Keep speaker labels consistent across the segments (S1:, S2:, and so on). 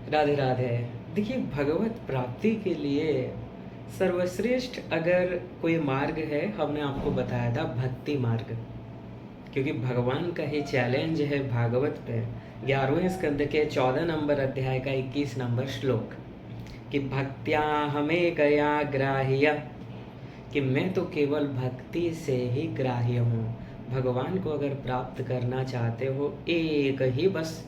S1: राधे राधे। देखिए, भगवत प्राप्ति के लिए सर्वश्रेष्ठ अगर कोई मार्ग है, हमने आपको बताया था भक्ति मार्ग। क्योंकि भगवान का ही चैलेंज है भागवत पे 11वें स्कंद के 14 नंबर अध्याय का 21 नंबर श्लोक कि भक्त्या हमें गया ग्राह्य, कि मैं तो केवल भक्ति से ही ग्राह्य हूँ। भगवान को अगर प्राप्त करना चाहते हो, एक ही बस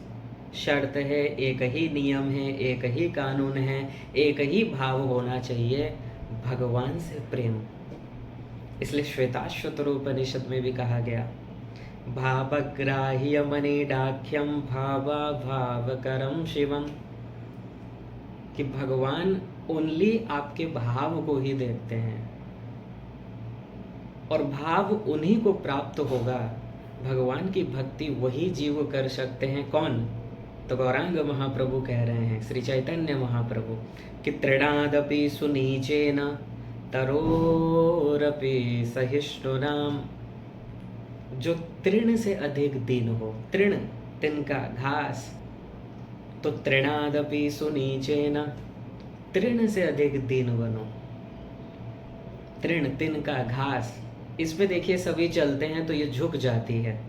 S1: शर्त है, एक ही नियम है, एक ही कानून है, एक ही भाव होना चाहिए, भगवान से प्रेम। इसलिए श्वेताश्वतरोपनिषद में भी कहा गया भावग्राह्य मनिडाख्यम भावा भावकरम शिवम, कि भगवान ओनली आपके भाव को ही देखते हैं और भाव उन्हीं को प्राप्त होगा। भगवान की भक्ति वही जीव कर सकते हैं। कौन? तो गौरांग महाप्रभु कह रहे हैं, श्री चैतन्य महाप्रभु, कि तृणादपि सुनीचेन तरोरपि सहिष्णुनाम, जो तृण से अधिक दीन हो। तृण, तिनका, घास, तो तृणादपि सुनीचेन, तृण से अधिक दीन बनो। तृण, तिनका, घास, इस पे देखिए सभी चलते हैं तो ये झुक जाती है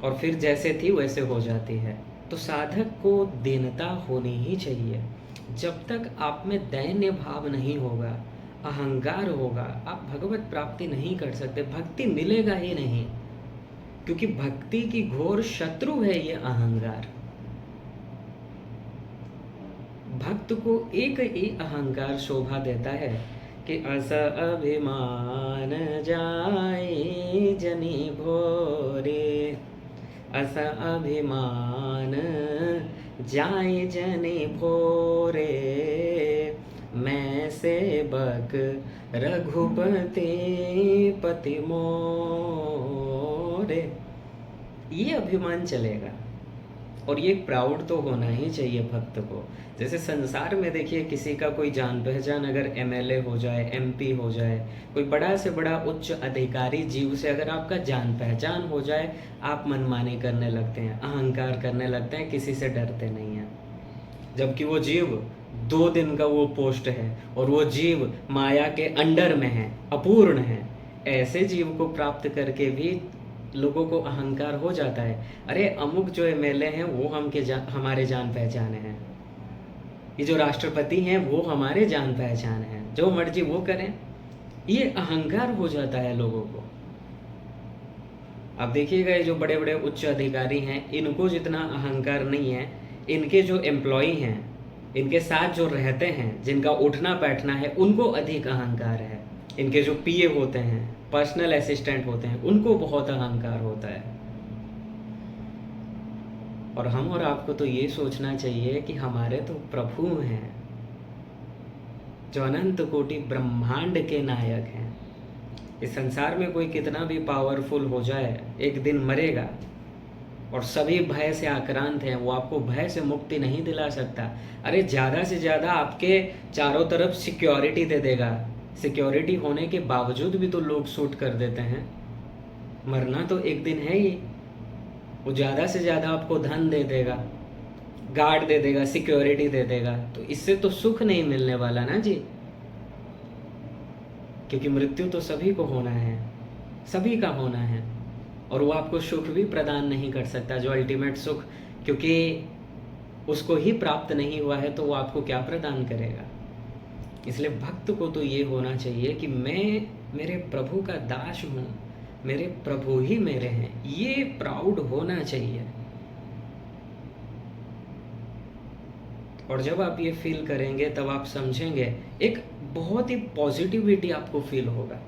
S1: और फिर जैसे थी वैसे हो जाती है। तो साधक को दीनता होनी ही चाहिए। जब तक आप में दैन्य भाव नहीं होगा, अहंकार होगा, आप भगवत प्राप्ति नहीं कर सकते, भक्ति मिलेगा ही नहीं। क्योंकि भक्ति की घोर शत्रु है ये अहंकार। भक्त को एक ही अहंकार शोभा देता है कि अस अभिमान जाए जनि भोरे, अस अभिमान जाए जनि भोरे, मैं सेवक रघुपति पति मोरे। ये अभिमान चलेगा और ये प्राउड तो होना ही चाहिए भक्त को। जैसे संसार में देखिए, किसी का कोई जान पहचान अगर एमएलए हो जाए, एमपी हो जाए, कोई बड़ा से बड़ा उच्च अधिकारी जीव से अगर आपका जान पहचान हो जाए, आप मनमानी करने लगते हैं, अहंकार करने लगते हैं, किसी से डरते नहीं हैं। जबकि वो जीव 2 दिन का वो पोस्ट है और वो जीव माया के अंडर में है, अपूर्ण है। ऐसे जीव को प्राप्त करके भी लोगों को अहंकार हो जाता है। अरे अमुक जो एमएलए हैं वो हमारे जान पहचान हैं, ये जो राष्ट्रपति हैं वो हमारे जान पहचान हैं, जो मर्जी वो करें। ये अहंकार हो जाता है लोगों को। अब देखिएगा, ये जो बड़े बड़े उच्च अधिकारी हैं, इनको जितना अहंकार नहीं है, इनके जो एम्प्लॉई हैं, इनके साथ जो रहते हैं, जिनका उठना बैठना है, उनको अधिक अहंकार है। इनके जो पीए होते हैं, पर्सनल असिस्टेंट होते हैं, उनको बहुत अहंकार होता है। और हम और आपको तो ये सोचना चाहिए कि हमारे तो प्रभु हैं, जो अनंत कोटि ब्रह्मांड के नायक हैं। इस संसार में कोई कितना भी पावरफुल हो जाए, एक दिन मरेगा और सभी भय से आक्रांत हैं, वो आपको भय से मुक्ति नहीं दिला सकता। अरे ज़्यादा से ज़्यादा आपके चारों तरफ सिक्योरिटी दे देगा, सिक्योरिटी होने के बावजूद भी तो लोग शूट कर देते हैं। मरना तो एक दिन है ही। वो ज़्यादा से ज़्यादा आपको धन दे देगा, गार्ड दे देगा, सिक्योरिटी दे देगा, तो इससे तो सुख नहीं मिलने वाला ना जी। क्योंकि मृत्यु तो सभी को होना है, सभी का होना है, और वो आपको सुख भी प्रदान नहीं कर सकता, जो अल्टीमेट सुख, क्योंकि उसको ही प्राप्त नहीं हुआ है तो वो आपको क्या प्रदान करेगा। इसलिए भक्त को तो ये होना चाहिए कि मैं मेरे प्रभु का दास हूँ, मेरे प्रभु ही मेरे हैं, ये प्राउड होना चाहिए। और जब आप ये फील करेंगे तब आप समझेंगे, एक बहुत ही पॉजिटिविटी आपको फील होगा,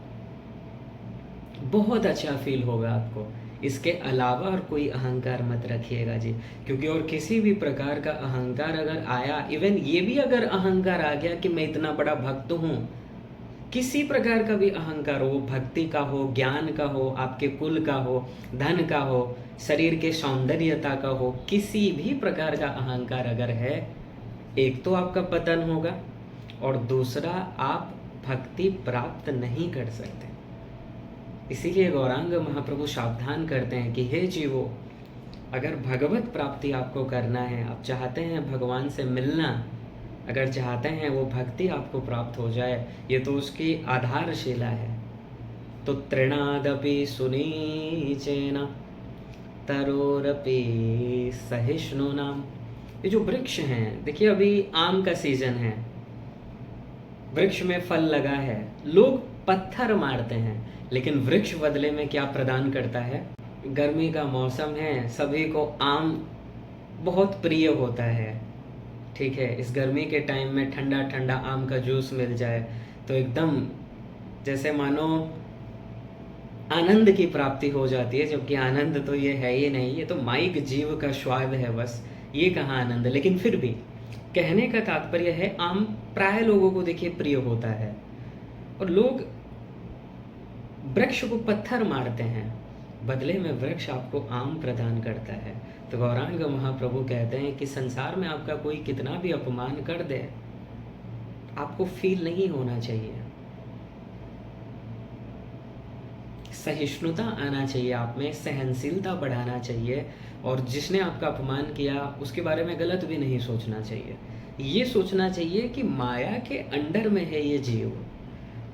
S1: बहुत अच्छा फील होगा आपको। इसके अलावा और कोई अहंकार मत रखिएगा जी। क्योंकि और किसी भी प्रकार का अहंकार अगर आया, इवन ये भी अगर अहंकार आ गया कि मैं इतना बड़ा भक्त हूँ, किसी प्रकार का भी अहंकार हो, भक्ति का हो, ज्ञान का हो, आपके कुल का हो, धन का हो, शरीर के सौंदर्यता का हो, किसी भी प्रकार का अहंकार अगर है, एक तो आपका पतन होगा और दूसरा आप भक्ति प्राप्त नहीं कर सकते। इसीलिए गौरांग महाप्रभु सावधान करते हैं कि हे जीवो, अगर भगवत प्राप्ति आपको करना है, आप चाहते हैं भगवान से मिलना, अगर चाहते हैं वो भक्ति आपको प्राप्त हो जाए, ये तो उसकी आधारशिला है। तो तृणादपि सुनीचेन तरोरपि सहिष्णुनाम। ये जो वृक्ष हैं, देखिए अभी आम का सीजन है, वृक्ष में फल लगा है, लोग पत्थर मारते हैं, लेकिन वृक्ष बदले में क्या प्रदान करता है? गर्मी का मौसम है, सभी को आम बहुत प्रिय होता है, ठीक है। इस गर्मी के टाइम में ठंडा ठंडा आम का जूस मिल जाए तो एकदम जैसे मानो आनंद की प्राप्ति हो जाती है, जबकि आनंद तो ये है ही नहीं, ये तो माइक जीव का स्वाद है बस, ये कहाँ आनंद है। लेकिन फिर भी कहने का तात्पर्य है, आम प्राय लोगों को देखिए प्रिय होता है, और लोग वृक्ष को पत्थर मारते हैं, बदले में वृक्ष आपको आम प्रदान करता है। तो गौरांग महाप्रभु कहते हैं कि संसार में आपका कोई कितना भी अपमान कर दे, आपको फील नहीं होना चाहिए, सहिष्णुता आना चाहिए आप में, सहनशीलता बढ़ाना चाहिए, और जिसने आपका अपमान किया उसके बारे में गलत भी नहीं सोचना चाहिए। ये सोचना चाहिए कि माया के अंडर में है ये जीव,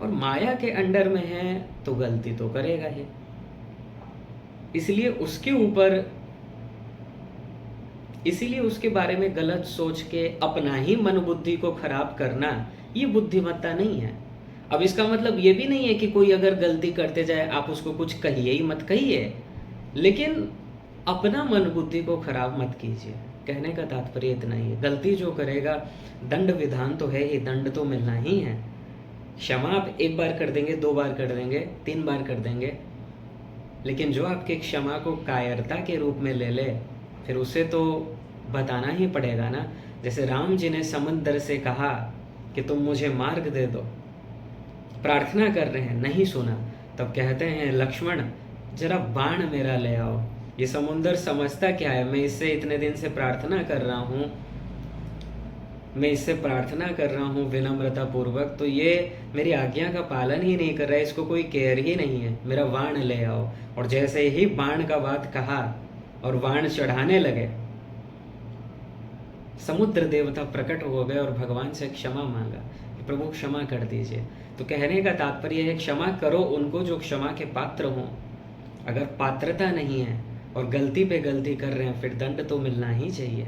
S1: और माया के अंडर में है तो गलती तो करेगा ही, इसीलिए उसके बारे में गलत सोच के अपना ही मन बुद्धि को खराब करना, ये बुद्धिमत्ता नहीं है। अब इसका मतलब ये भी नहीं है कि कोई अगर गलती करते जाए आप उसको कुछ कहिए ही मत कहिए, लेकिन अपना मन बुद्धि को खराब मत कीजिए। कहने का तात्पर्य इतना ही है। गलती जो करेगा, दंड विधान तो है ही, दंड तो मिलना ही है। क्षमा आप एक बार कर देंगे, 2 बार कर देंगे, 3 बार कर देंगे, लेकिन जो आपके क्षमा को कायरता के रूप में ले ले, फिर उसे तो बताना ही पड़ेगा ना। जैसे राम जी ने समुद्र से कहा कि तुम मुझे मार्ग दे दो, प्रार्थना कर रहे हैं, नहीं सुना, तब कहते हैं लक्ष्मण जरा बाण मेरा ले आओ। ये समुद्र समझता क्या है, मैं इससे इतने दिन से प्रार्थना कर रहा हूँ, मैं इससे प्रार्थना कर रहा हूँ विनम्रता पूर्वक, तो ये मेरी आज्ञा का पालन ही नहीं कर रहा है, इसको कोई केयर ही नहीं है, मेरा बाण ले आओ। और जैसे ही बाण का बात कहा और बाण चढ़ाने लगे, समुद्र देवता प्रकट हो गए और भगवान से क्षमा मांगा कि प्रभु क्षमा कर दीजिए। तो कहने का तात्पर्य है, क्षमा करो उनको जो क्षमा के पात्र हों। अगर पात्रता नहीं है और गलती पे गलती कर रहे हैं, फिर दंड तो मिलना ही चाहिए।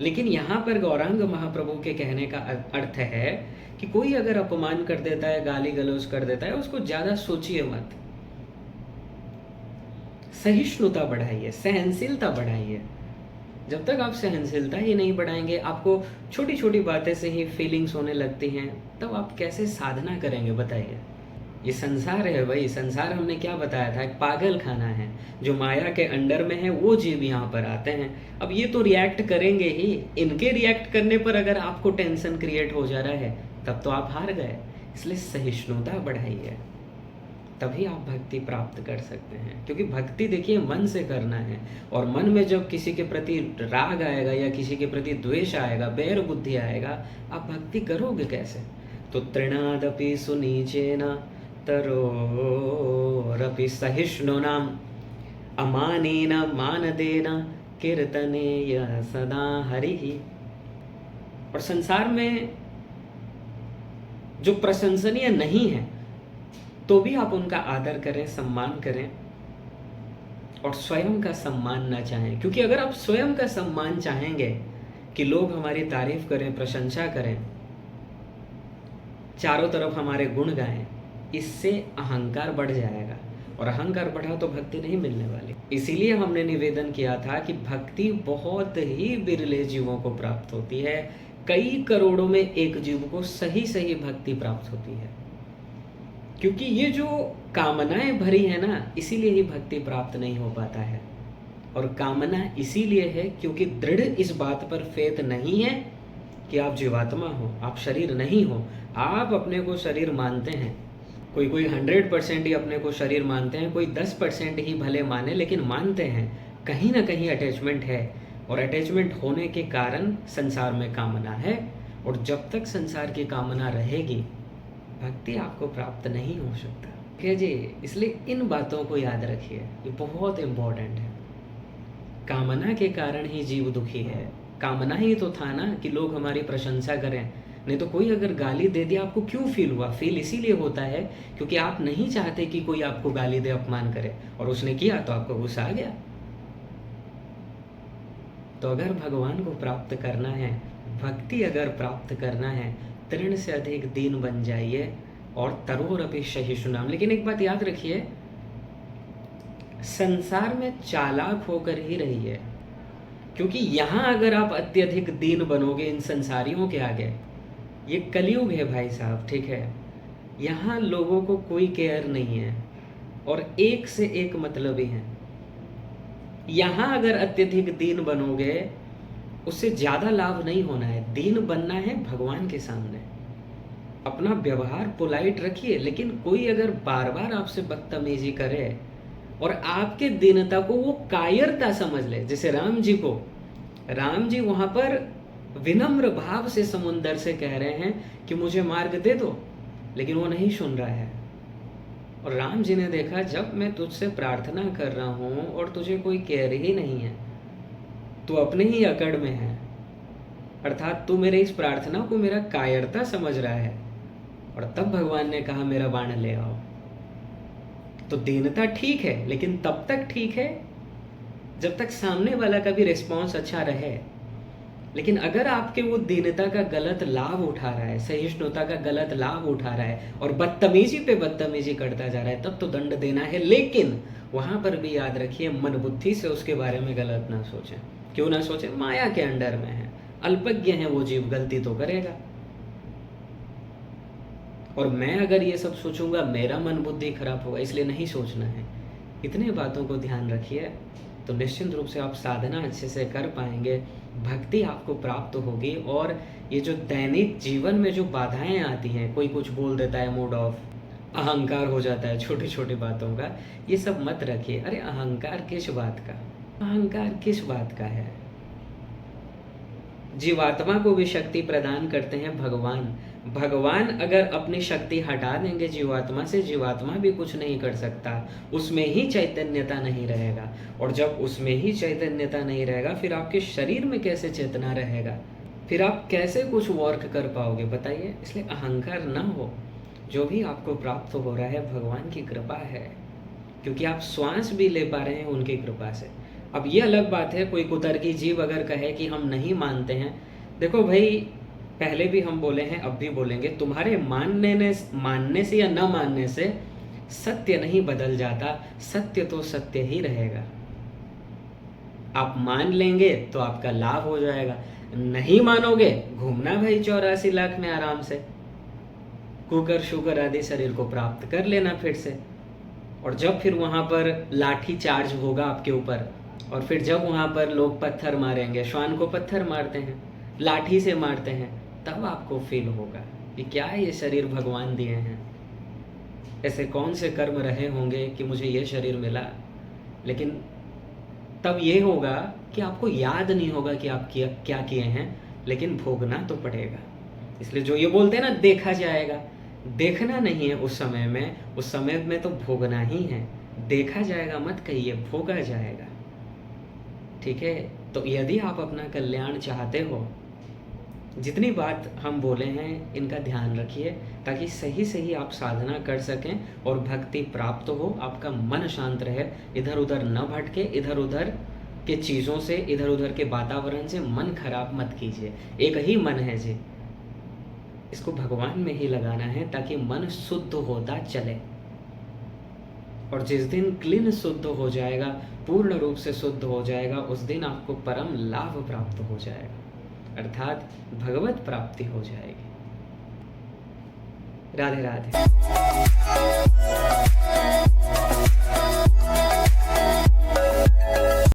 S1: लेकिन यहाँ पर गौरांग महाप्रभु के कहने का अर्थ है कि कोई अगर अपमान कर देता है, गाली गलौज कर देता है, उसको ज़्यादा सोचिए मत, सहिष्णुता बढ़ाइए, सहनशीलता बढ़ाइए। जब तक आप सहनशीलता ही नहीं बढ़ाएंगे, आपको छोटी छोटी बातें से ही फीलिंग्स होने लगती हैं, तब आप कैसे साधना करेंगे बताइए। ये संसार है भाई, संसार हमने क्या बताया था, एक पागल खाना है। जो माया के अंडर में है वो जीव यहाँ पर आते हैं। अब ये तो रिएक्ट करेंगे ही, इनके रिएक्ट करने पर अगर आपको टेंशन क्रिएट हो जा रहा है, तब तो आप हार गए। इसलिए सहिष्णुता बढ़ाइए, तभी आप भक्ति प्राप्त कर सकते हैं। क्योंकि भक्ति देखिए मन से करना है, और मन में जब किसी के प्रति राग आएगा या किसी के प्रति द्वेष आएगा, बैर बुद्धि आएगा, आप भक्ति करोगे कैसे। तो तृणादपि सुनीचेन तरोरपि सहिष्णुनाम अमानेन मानदेन कीर्तनेय सदा हरिः। और संसार में जो प्रशंसनीय नहीं है तो भी आप उनका आदर करें, सम्मान करें, और स्वयं का सम्मान ना चाहें। क्योंकि अगर आप स्वयं का सम्मान चाहेंगे कि लोग हमारी तारीफ करें, प्रशंसा करें, चारों तरफ हमारे गुण गाएं, इससे अहंकार बढ़ जाएगा, और अहंकार बढ़ा तो भक्ति नहीं मिलने वाली। इसीलिए हमने निवेदन किया था कि भक्ति बहुत ही बिरले जीवों को प्राप्त होती है। कई करोड़ों में एक जीव को सही सही भक्ति प्राप्त होती है। क्योंकि ये जो कामनाएं भरी है ना, इसीलिए ही भक्ति प्राप्त नहीं हो पाता है। और कामना इसीलिए है क्योंकि दृढ़ इस बात पर फेथ नहीं है कि आप जीवात्मा हो, आप शरीर नहीं हो। आप अपने को शरीर मानते हैं, कोई 100% ही अपने को शरीर मानते हैं, कोई 10% ही भले माने, लेकिन मानते हैं। कहीं ना कहीं अटैचमेंट है, और अटैचमेंट होने के कारण संसार में कामना है, और जब तक संसार की कामना रहेगी भक्ति आपको प्राप्त नहीं हो सकता। ठीक है जी, इसलिए इन बातों को याद रखिए, ये बहुत इम्पोर्टेंट है। कामना के कारण ही जीव दुखी है। कामना ही तो था ना कि लोग हमारी प्रशंसा करें। नहीं तो कोई अगर गाली दे दिया, आपको क्यों फील हुआ? फील इसीलिए होता है क्योंकि आप नहीं चाहते कि कोई आपको गाली दे, अपमान करे, और उसने किया तो आपको गुस्सा आ गया। तो अगर भगवान को प्राप्त करना है, भक्ति अगर प्राप्त करना है, तृण से अधिक दीन बन जाइए और तरोरपि सहिष्णुनाम। लेकिन एक बात याद रखिए, संसार में चालाक होकर ही रहिए, क्योंकि यहाँ अगर आप अत्यधिक दीन बनोगे इन संसारियों के आगे, ये कलयुग है भाई साहब, ठीक है, यहाँ लोगों को कोई केयर नहीं है और एक से एक मतलबी हैं। यहाँ अगर अत्यधिक दीन बनोगे, उससे ज़्यादा लाभ नहीं होना है। दीन बनना है भगवान के सामने, अपना व्यवहार पोलाइट रखिए, लेकिन कोई अगर बार बार आपसे बदतमीजी करे और आपके दीनता को वो कायरता समझ ले, जैसे राम जी वहाँ पर विनम्र भाव से समुंदर से कह रहे हैं कि मुझे मार्ग दे दो, लेकिन वो नहीं सुन रहा है। और राम जी ने देखा, जब मैं तुझसे प्रार्थना कर रहा हूँ और तुझे कोई केयर ही नहीं है, तू अपने ही अकड़ में है, अर्थात तू मेरे इस प्रार्थना को मेरा कायरता समझ रहा है। और तब भगवान ने कहा मेरा बाण ले आओ। तो दीनता ठीक है, लेकिन तब तक ठीक है जब तक सामने वाला का भी रिस्पॉन्स अच्छा रहे। लेकिन अगर आपके वो दीनता का गलत लाभ उठा रहा है, सहिष्णुता का गलत लाभ उठा रहा है और बदतमीजी पे बदतमीजी करता जा रहा है, तब तो दंड देना है। लेकिन वहां पर भी याद रखिए, मन बुद्धि से उसके बारे में गलत ना सोचें। क्यों ना सोचें? माया के अंडर में है, अल्पज्ञ है वो जीव, गलती तो करेगा। और मैं अगर ये सब सोचूंगा, मेरा मन बुद्धि खराब होगा, इसलिए नहीं सोचना है। इतने बातों को ध्यान रखिए, तो निश्चित रूप से आप साधना अच्छे से कर पाएंगे, भक्ति आपको प्राप्त होगी। और ये जो दैनिक जीवन में जो बाधाएं आती हैं, कोई कुछ बोल देता है, मूड ऑफ, अहंकार हो जाता है छोटी छोटी बातों का, ये सब मत रखिए। अरे अहंकार किस बात का? अहंकार किस बात का है? जीवात्मा को भी शक्ति प्रदान करते हैं भगवान। भगवान अगर अपनी शक्ति हटा देंगे जीवात्मा से, जीवात्मा भी कुछ नहीं कर सकता, उसमें ही चैतन्यता नहीं रहेगा। और जब उसमें ही चैतन्यता नहीं रहेगा, फिर आपके शरीर में कैसे चेतना रहेगा? फिर आप कैसे कुछ वर्क कर पाओगे, बताइए? इसलिए अहंकार ना हो। जो भी आपको प्राप्त हो रहा है भगवान की कृपा है, क्योंकि आप श्वास भी ले पा रहे हैं उनकी कृपा से। अब ये अलग बात है, कोई कुतर्की जीव अगर कहे कि हम नहीं मानते हैं, देखो भाई, पहले भी हम बोले हैं, अब भी बोलेंगे, तुम्हारे मानने से या न मानने से सत्य नहीं बदल जाता, सत्य तो सत्य ही रहेगा। आप मान लेंगे तो आपका लाभ हो जाएगा, नहीं मानोगे, घूमना भाई 84 लाख में आराम से, कुकर शुगर आदि शरीर को प्राप्त कर लेना फिर से। और जब फिर वहां पर लाठी चार्ज होगा आपके ऊपर, और फिर जब वहां पर लोग पत्थर मारेंगे, श्वान को पत्थर मारते हैं, लाठी से मारते हैं, तब आपको फील होगा कि क्या ये शरीर भगवान दिए हैं, ऐसे कौन से कर्म रहे होंगे कि मुझे ये शरीर मिला। लेकिन तब ये होगा कि आपको याद नहीं होगा कि आप क्या किए हैं, लेकिन भोगना तो पड़ेगा। इसलिए जो ये बोलते हैं ना, देखा जाएगा, देखना नहीं है उस समय में तो भोगना ही है। देखा जाएगा मत कहिए, भोगा जाएगा, ठीक है? तो यदि आप अपना कल्याण चाहते हो, जितनी बात हम बोले हैं इनका ध्यान रखिए, ताकि सही सही आप साधना कर सकें और भक्ति प्राप्त हो, आपका मन शांत रहे, इधर उधर न भटके, इधर उधर के चीज़ों से, इधर उधर के वातावरण से मन खराब मत कीजिए। एक ही मन है जी, इसको भगवान में ही लगाना है, ताकि मन शुद्ध होता चले। और जिस दिन क्लीन शुद्ध हो जाएगा, पूर्ण रूप से शुद्ध हो जाएगा, उस दिन आपको परम लाभ प्राप्त हो जाएगा, अर्थात भगवत प्राप्ति हो जाएगी। राधे राधे।